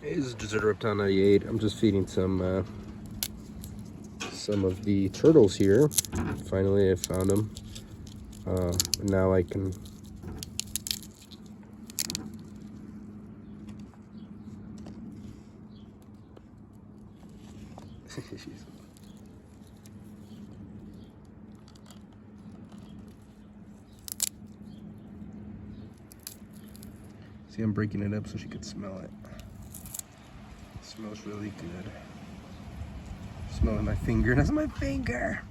Hey, this is Desert Reptile 98. I'm just feeding some of the turtles here. Finally, I found them. Now I can. See, I'm breaking it up so she could smell it. It smells really good. Smelling my finger. That's my finger.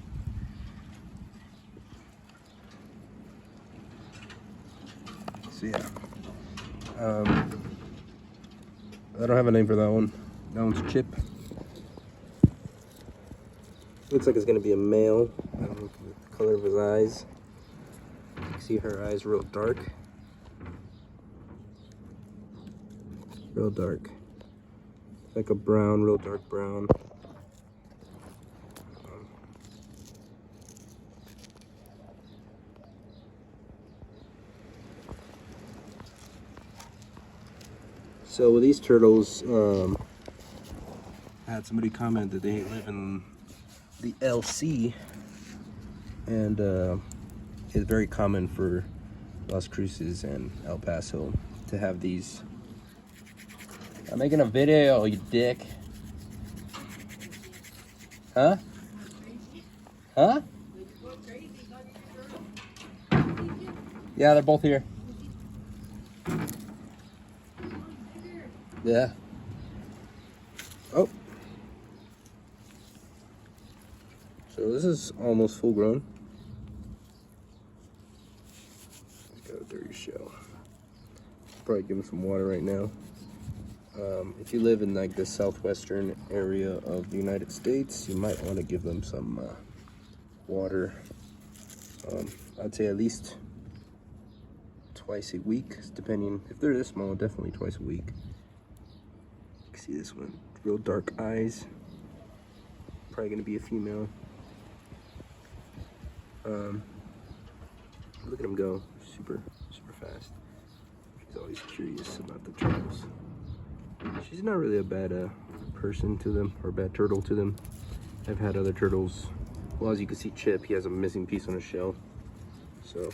So yeah. I don't have a name for that one. That one's Chip. Looks like it's gonna be a male. I don't know the color of his eyes. You can see her eyes real dark. Real dark. Like a brown, real dark brown. So with these turtles, I had somebody comment that they live in the LC, and it's very common for Las Cruces and El Paso to have these. I'm making a video, you dick. Huh? Huh? Yeah, they're both here. Yeah. Oh. So this is almost full grown. It's got a dirty shell. Probably give him some water right now. If you live in like the southwestern area of the United States, you might want to give them some water. I'd say at least twice a week, depending. If they're this small, definitely twice a week. You can see this one, real dark eyes. Probably gonna be a female. Look at him go, super fast. She's always curious about the turtles. She's not really a bad person to them, or a bad turtle to them. I've had other turtles. Well, as you can see, Chip, he has a missing piece on his shell. So,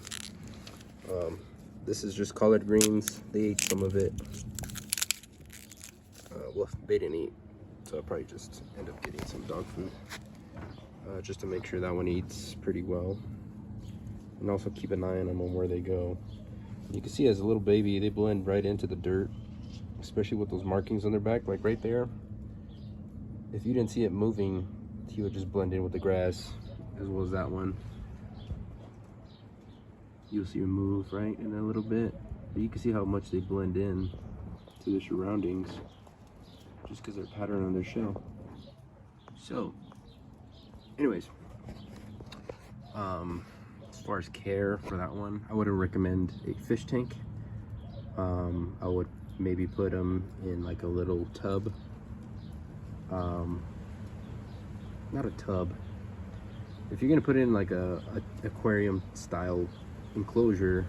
this is just collard greens. They ate some of it. Well, they didn't eat, so I'll probably just end up getting some dog food. Just to make sure that one eats pretty well. And also keep an eye on them on where they go. You can see as a little baby, they blend right into the dirt, especially with those markings on their back, like right there. If you didn't see it moving, he would just blend in with the grass, as well as that one. You'll see him move right in a little bit, but you can see how much they blend in to the surroundings, just because they're patterned on their shell. So, anyways, as far as care for that one, I wouldn't recommend a fish tank. I would maybe put them in like a little tub. Not a tub. If you're gonna put it in like a aquarium style enclosure,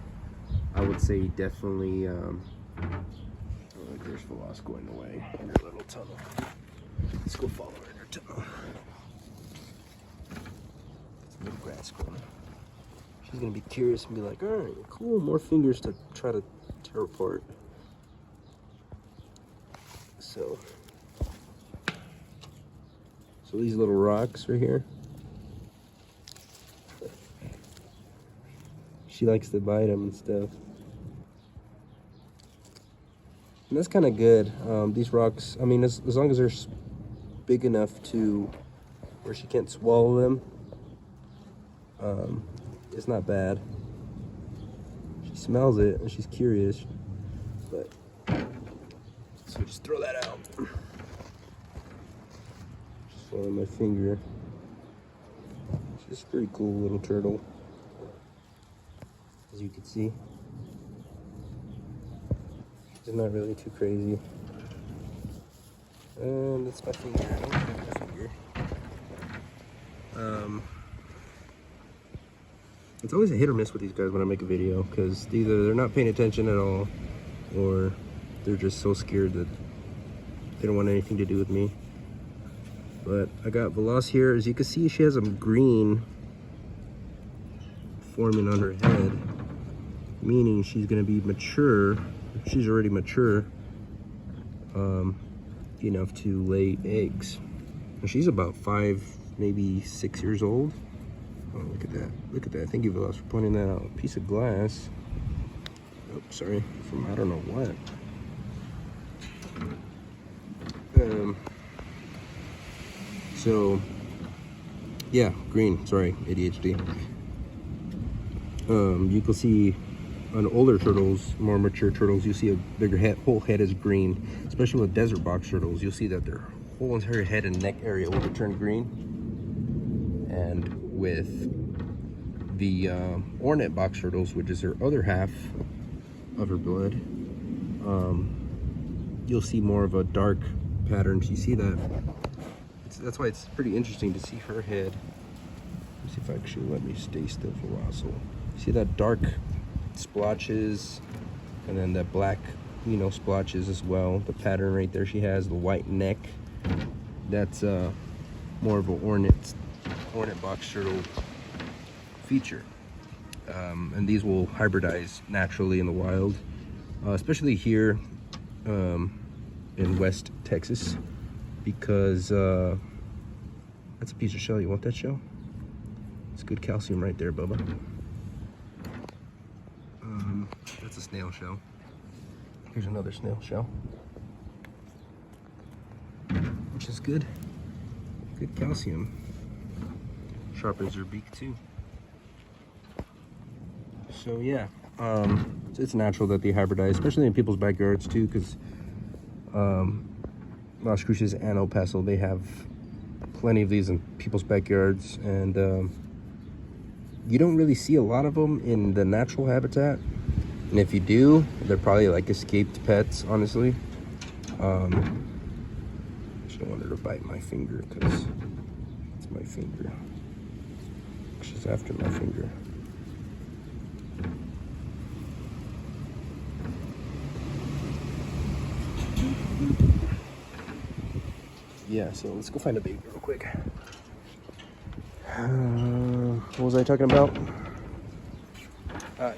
I would say definitely oh, there's Veloz going away in her little tunnel. Let's go follow her in her tunnel. It's a little grass growing. She's gonna be curious and be like, all right, cool, more fingers to try to tear apart. So these little rocks right here, she likes to bite them and stuff. And that's kind of good. These rocks, I mean, as long as they're big enough to where she can't swallow them, it's not bad. She smells it and she's curious, but so just throw that out. Just swallow my finger. She's a pretty cool little turtle, as you can see. She's not really too crazy. And that's my finger. I don't have my finger. It's always a hit or miss with these guys when I make a video, because either they're not paying attention at all, or they're just so scared that They don't want anything to do with me. But I got Veloz here. As you can see, she has some green forming on her head, meaning she's going to be mature. She's already mature enough to lay eggs. And she's about 5, maybe 6 years old. Oh, look at that. Look at that. Thank you, Veloz, for pointing that out. Piece of glass. Oh, sorry. From I don't know what. So, yeah, green. Sorry, ADHD. You can see on older turtles, more mature turtles, you see a bigger head, whole head is green. Especially with desert box turtles, you'll see that their whole entire head and neck area will turn green. And with the ornate box turtles, which is her other half of her blood, you'll see more of a dark pattern. So you see that. That's why it's pretty interesting to see her head. Let's see if I actually let me stay still for a while. So see that dark splotches, and then that black, splotches as well. The pattern right there she has, the white neck. That's more of an ornate box turtle feature. And these will hybridize naturally in the wild, especially here in West Texas, because that's a piece of shell. You want that shell? It's good calcium right there, Bubba. That's a snail shell. Here's another snail shell, which is good. Good calcium. Sharpens your beak too. So yeah, it's natural that they hybridize, especially in people's backyards too, because Las Cruces and El Paso, they have plenty of these in people's backyards, and you don't really see a lot of them in the natural habitat. And if you do, they're probably like escaped pets, honestly. Just don't want her to bite my finger, because it's my finger. She's after my finger. Yeah, so let's go find a baby real quick. What was I talking about?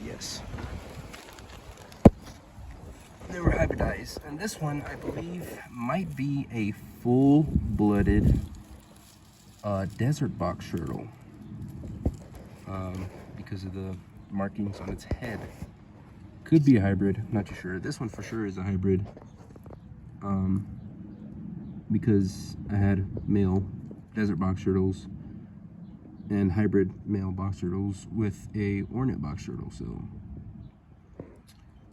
Yes. They were hybridized, and this one, I believe, might be a full-blooded desert box turtle, because of the markings on its head. Could be a hybrid, not too sure. This one for sure is a hybrid, because I had male desert box turtles and hybrid male box turtles with a ornate box turtle. So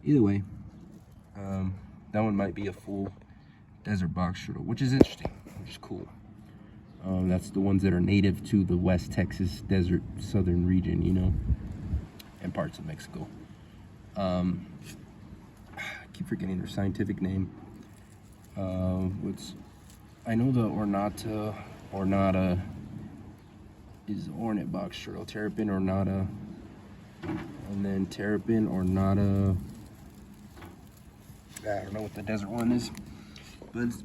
either way, that one might be a full desert box turtle, which is interesting, which is cool. That's the ones that are native to the West Texas desert southern region, and parts of Mexico. I keep forgetting their scientific name. I know the ornata is ornate box turtle, terrapin ornata, and then terrapin ornata. I don't know what the desert one is, but it's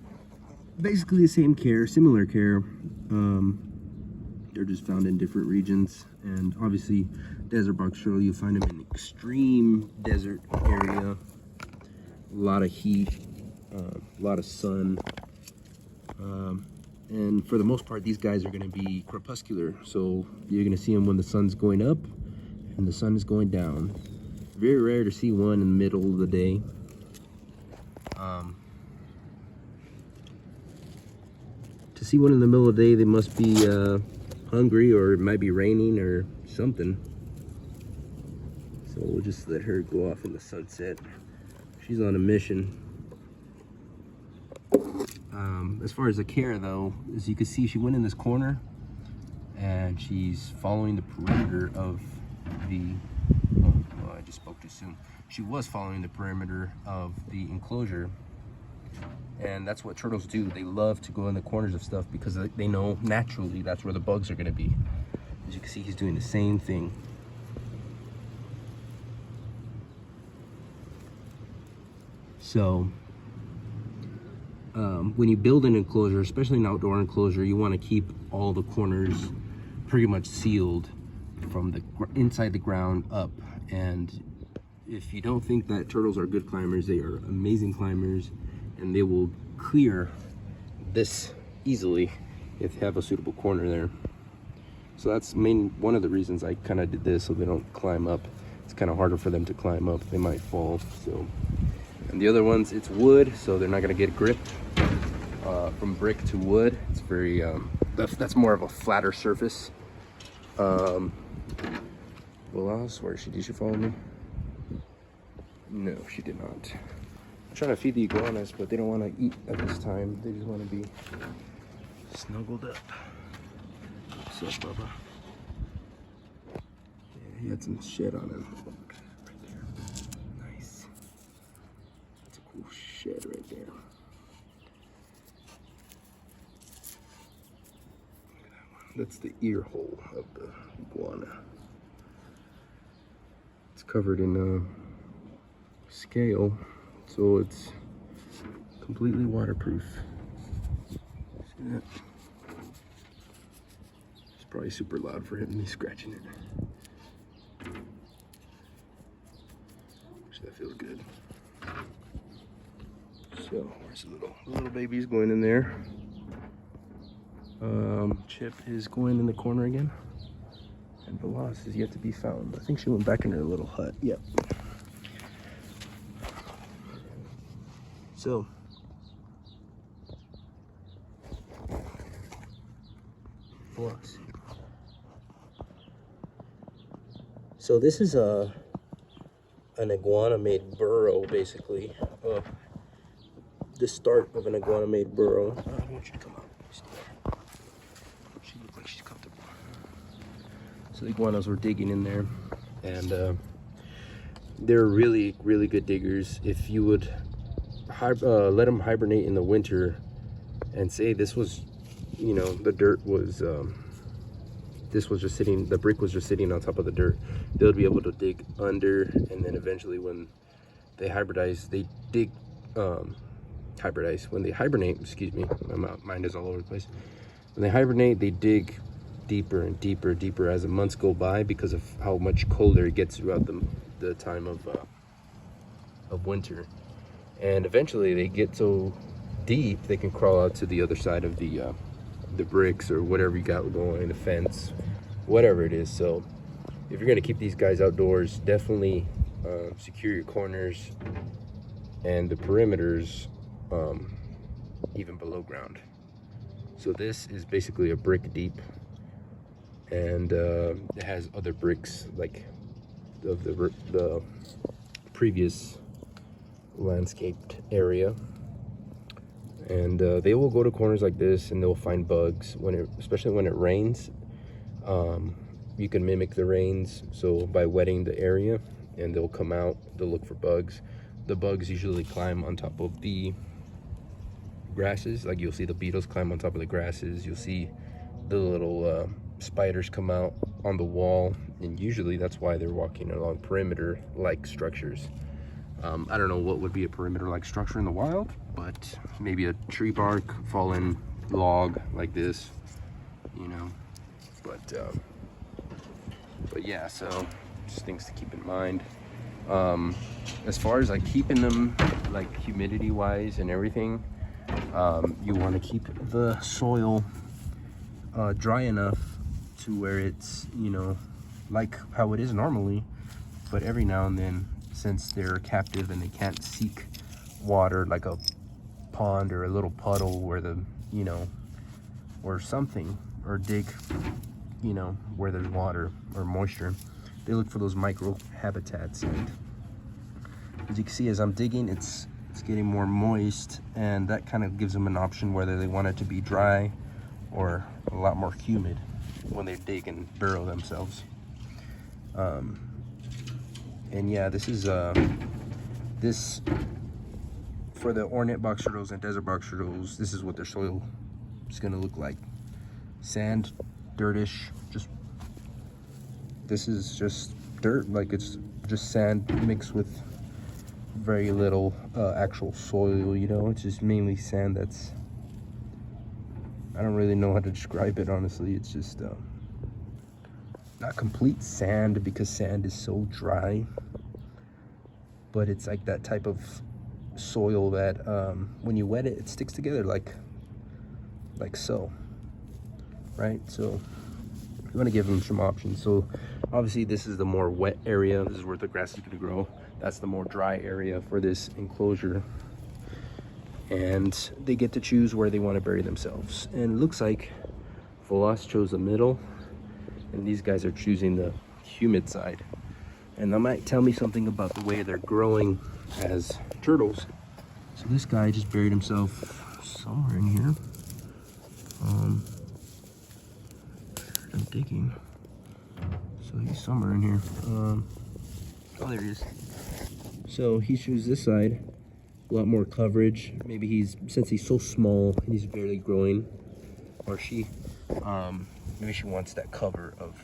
basically the same care, similar care. They're just found in different regions, and obviously desert box turtle, you find them in extreme desert area, a lot of heat, a lot of sun, and for the most part these guys are going to be crepuscular, so you're going to see them when the sun's going up and the sun is going down. Very rare to see one in the middle of the day. To see one in the middle of the day, they must be hungry, or it might be raining or something. So we'll just let her go off in the sunset. She's on a mission. As far as the care though, as you can see, she went in this corner and she's following the perimeter of the, I just spoke too soon. She was following the perimeter of the enclosure, and that's what turtles do. They love to go in the corners of stuff because they know naturally that's where the bugs are going to be. As you can see, he's doing the same thing. So when you build an enclosure, especially an outdoor enclosure, you want to keep all the corners pretty much sealed from the inside the ground up. And if you don't think that turtles are good climbers, they are amazing climbers, and they will clear this easily if you have a suitable corner there. So that's one of the reasons I kind of did this, so they don't climb up. It's kind of harder for them to climb up, they might fall. So, and the other ones, it's wood, so they're not going to get grip from brick to wood. It's very that's more of a flatter surface. Well, I swear, did she follow me? No, she did not. I'm trying to feed the iguanas, but they don't want to eat at this time. They just want to be snuggled up. What's up, Bubba? Yeah, he had some shit on him. Right there. Nice. That's a cool shed right there. Look at that one. That's the ear hole of the iguana. It's covered in scale, so it's completely waterproof. See that? It's probably super loud for him. He's scratching it. So that feels good. So where's the little baby's going in there? Chip is going in the corner again, and Veloz is yet to be found. I think she went back in her little hut. Yep. So Veloz. So this is an iguana-made burrow, basically. The start of an iguana-made burrow. I want you to come out. She looks like she's comfortable. So the iguanas were digging in there, and they're really, really good diggers. If you would let them hibernate in the winter, and say this was, you know, the dirt was, this was just sitting, the brick was just sitting on top of the dirt, they would be able to dig under, and then eventually when they hybridize, they dig, when they hibernate, excuse me, my mind is all over the place. When they hibernate, they dig deeper and deeper and deeper as the months go by, because of how much colder it gets throughout the time of winter. And eventually they get so deep they can crawl out to the other side of the bricks or whatever you got going, the fence, whatever it is. So if you're gonna keep these guys outdoors, definitely secure your corners and the perimeters even below ground. So this is basically a brick deep, and it has other bricks like of the previous landscaped area, and they will go to corners like this and they'll find bugs especially when it rains. You can mimic the rains, so by wetting the area, and they'll come out, they'll look for bugs. The bugs usually climb on top of the grasses, like you'll see the beetles climb on top of the grasses, you'll see the little spiders come out on the wall, and usually that's why they're walking along perimeter like structures. I don't know what would be a perimeter like structure in the wild, but maybe a tree bark, fallen log like this, you know. But yeah, so just things to keep in mind. As far as like keeping them like humidity wise and everything, you want to keep the soil dry enough to where it's, you know, like how it is normally, but every now and then, since they're captive and they can't seek water like a pond or a little puddle where the, you know, or something, or dig, you know, where there's water or moisture, they look for those micro habitats. And as you can see, as I'm digging, it's getting more moist, and that kind of gives them an option whether they want it to be dry or a lot more humid when they dig and burrow themselves. And yeah, this is this for the ornate box turtles and desert box turtles. This is what their soil is going to look like: sand, dirtish. This is just dirt, like it's just sand mixed with very little actual soil, you know. It's just mainly sand. That's, I don't really know how to describe it, honestly. It's just not complete sand, because sand is so dry, but it's like that type of soil that when you wet it, it sticks together like so, right? So you want to give them some options. So obviously this is the more wet area. This is where the grass is going to grow. That's the more dry area for this enclosure, and they get to choose where they want to bury themselves. And it looks like Volas chose the middle, and these guys are choosing the humid side. And that might tell me something about the way they're growing as turtles. So this guy just buried himself somewhere in here. I'm digging. So he's somewhere in here. Oh, there he is. So he chose this side. A lot more coverage. Maybe since he's so small, he's barely growing. Or she, maybe she wants that cover of,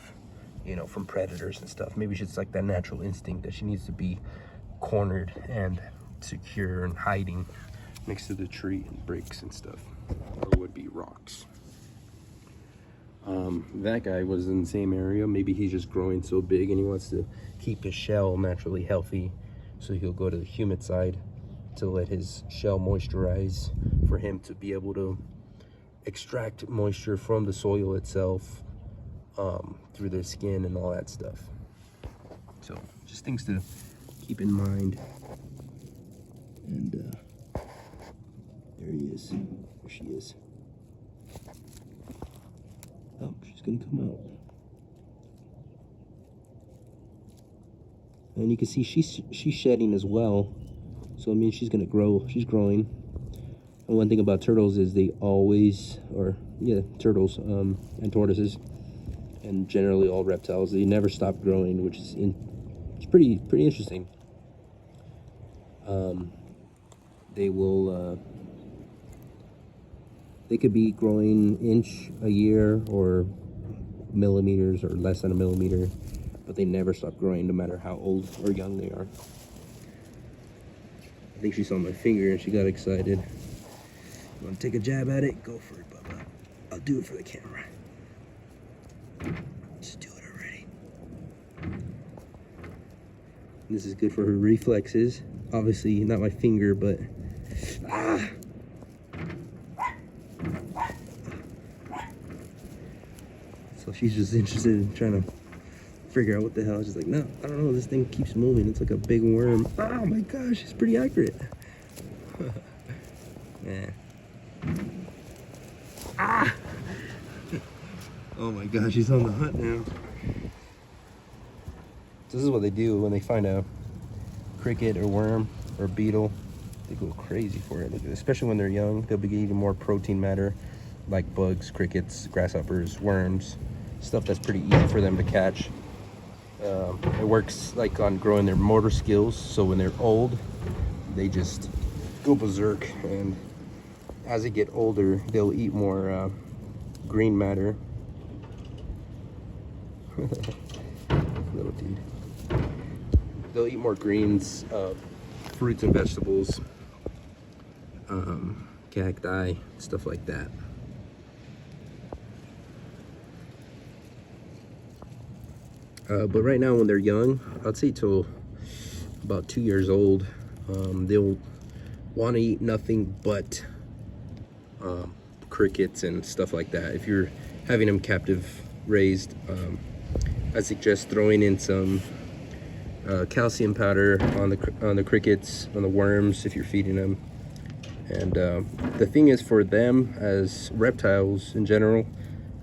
you know, from predators and stuff. Maybe it's like that natural instinct that she needs to be cornered and secure and hiding next to the tree and bricks and stuff, or would be rocks. That guy was in the same area. Maybe he's just growing so big and he wants to keep his shell naturally healthy, so he'll go to the humid side to let his shell moisturize, for him to be able to extract moisture from the soil itself through their skin and all that stuff. So just things to keep in mind. And there he is. There she is. Oh, she's gonna come out. And you can see she's shedding as well. So I mean, she's gonna grow. She's growing. And one thing about turtles is they always, turtles and tortoises, and generally all reptiles, they never stop growing, which is it's pretty interesting. They will they could be growing inch a year or millimeters or less than a millimeter, but they never stop growing no matter how old or young they are. I think she saw my finger and she got excited. You want to take a jab at it? Go for it, Bubba. I'll do it for the camera. Just do it already. This is good for her reflexes. Obviously not my finger, but so she's just interested in trying to figure out what the hell. She's like, no, I don't know, this thing keeps moving. It's like a big worm. Oh my gosh, it's pretty accurate. Yeah. Oh my gosh, she's on the hunt now. This is what they do when they find a cricket or worm or beetle. They go crazy for it. Especially when they're young, they'll be eating more protein matter, like bugs, crickets, grasshoppers, worms, stuff that's pretty easy for them to catch. It works like on growing their motor skills, so when they're old, they just go berserk, and as they get older, they'll eat more green matter. Little dude. They'll eat more greens, fruits and vegetables, cacti, stuff like that. But right now when they're young, I'd say till about 2 years old, they'll want to eat nothing but crickets and stuff like that. If you're having them captive raised, I suggest throwing in some calcium powder on the crickets, on the worms, if you're feeding them. And the thing is, for them as reptiles in general,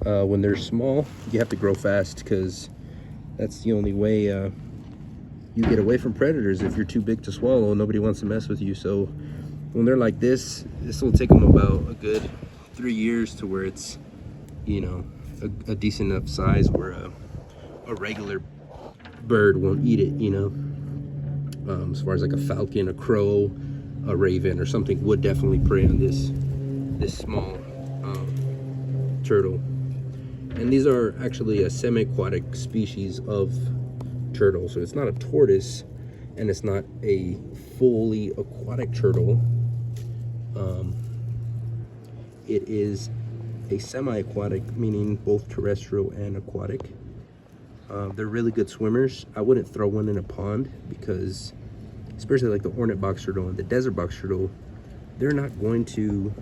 when they're small, you have to grow fast, because that's the only way you get away from predators. If you're too big to swallow, nobody wants to mess with you. So when they're like this will take them about a good 3 years to where it's, you know, a decent enough size where a regular bird won't eat it, you know. As far as like a falcon, a crow, a raven or something would definitely prey on this small turtle. And these are actually a semi-aquatic species of turtle, so it's not a tortoise and it's not a fully aquatic turtle. It is a semi-aquatic, meaning both terrestrial and aquatic. They're really good swimmers. I wouldn't throw one in a pond because, especially like the hornet box turtle and the desert box turtle, they're not going to,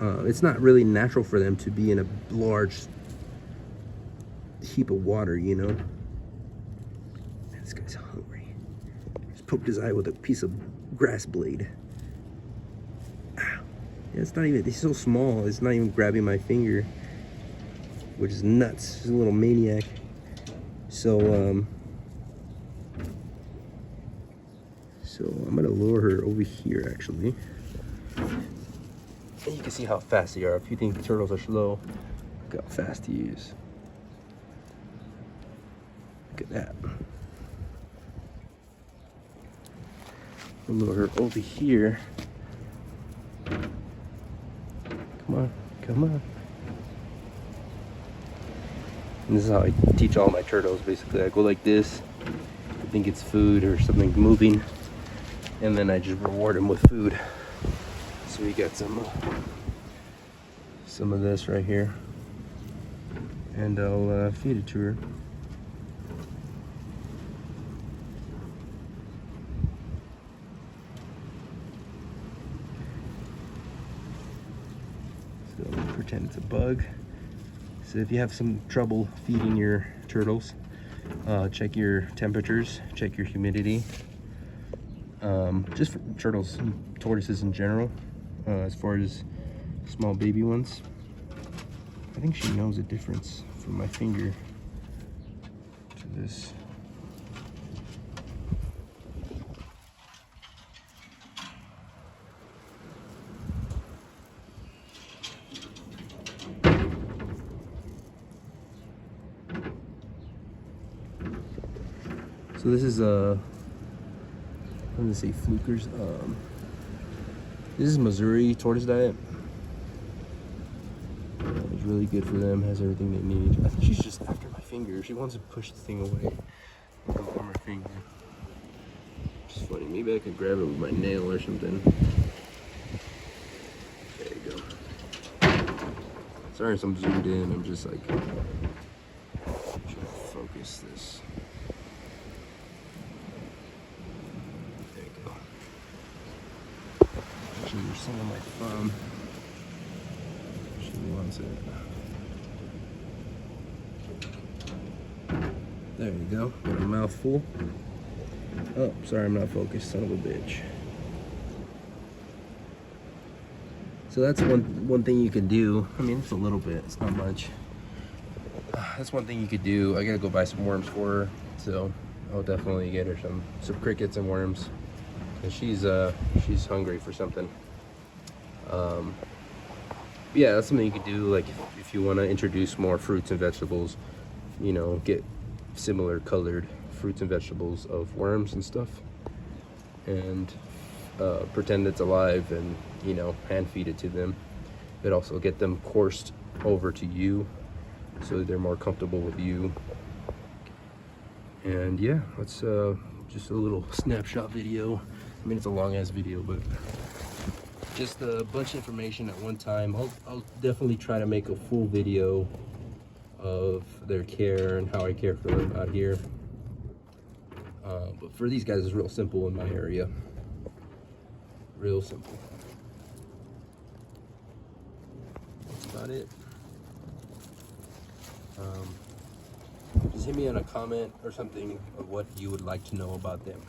it's not really natural for them to be in a large heap of water, you know? Man, this guy's hungry. Just poked his eye with a piece of grass blade. Ow. Yeah, it's not even, he's so small, it's not even grabbing my finger, which is nuts. He's a little maniac. So I'm gonna lure her over here actually. And you can see how fast they are. If you think turtles are slow, look how fast he is. Look at that. I'll lure her over here. Come on, come on. And this is how I teach all my turtles, basically. I go like this, I think it's food or something moving, and then I just reward him with food. So we got some of this right here, and I'll feed it to her. So pretend it's a bug. So if you have some trouble feeding your turtles, check your temperatures, check your humidity. Just for turtles and tortoises in general, as far as small baby ones. I think she knows the difference from my finger to this. So this is I'm gonna say Flukers. This is Missouri tortoise diet. It's really good for them. Has everything they need. I think she's just after my finger. She wants to push the thing away from her finger. It's funny. Maybe I could grab it with my nail or something. There you go. Sorry, if I'm zoomed in. I'm just like trying to focus this. You're seeing my thumb. She wants it. There you go. Got a mouthful. Oh, sorry, I'm not focused. Son of a bitch. So that's one thing you can do. I mean, it's a little bit. It's not much. That's one thing you could do. I gotta go buy some worms for her, so I'll definitely get her some crickets and worms. And she's hungry for something. Yeah, that's something you could do. Like if you want to introduce more fruits and vegetables, you know, get similar colored fruits and vegetables of worms and stuff, and pretend it's alive, and you know, hand feed it to them. But also get them coursed over to you, so they're more comfortable with you. And yeah, that's just a little snapshot video. I mean, it's a long ass video, but just a bunch of information at one time. I'll definitely try to make a full video of their care and how I care for them out here. But for these guys, it's real simple in my area. Real simple. That's about it. Just hit me on a comment or something of what you would like to know about them.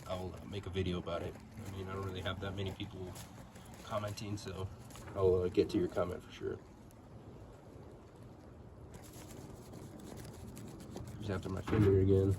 I'll make a video about it. I mean, I don't really have that many people commenting, so I'll get to your comment for sure. Just after my finger again.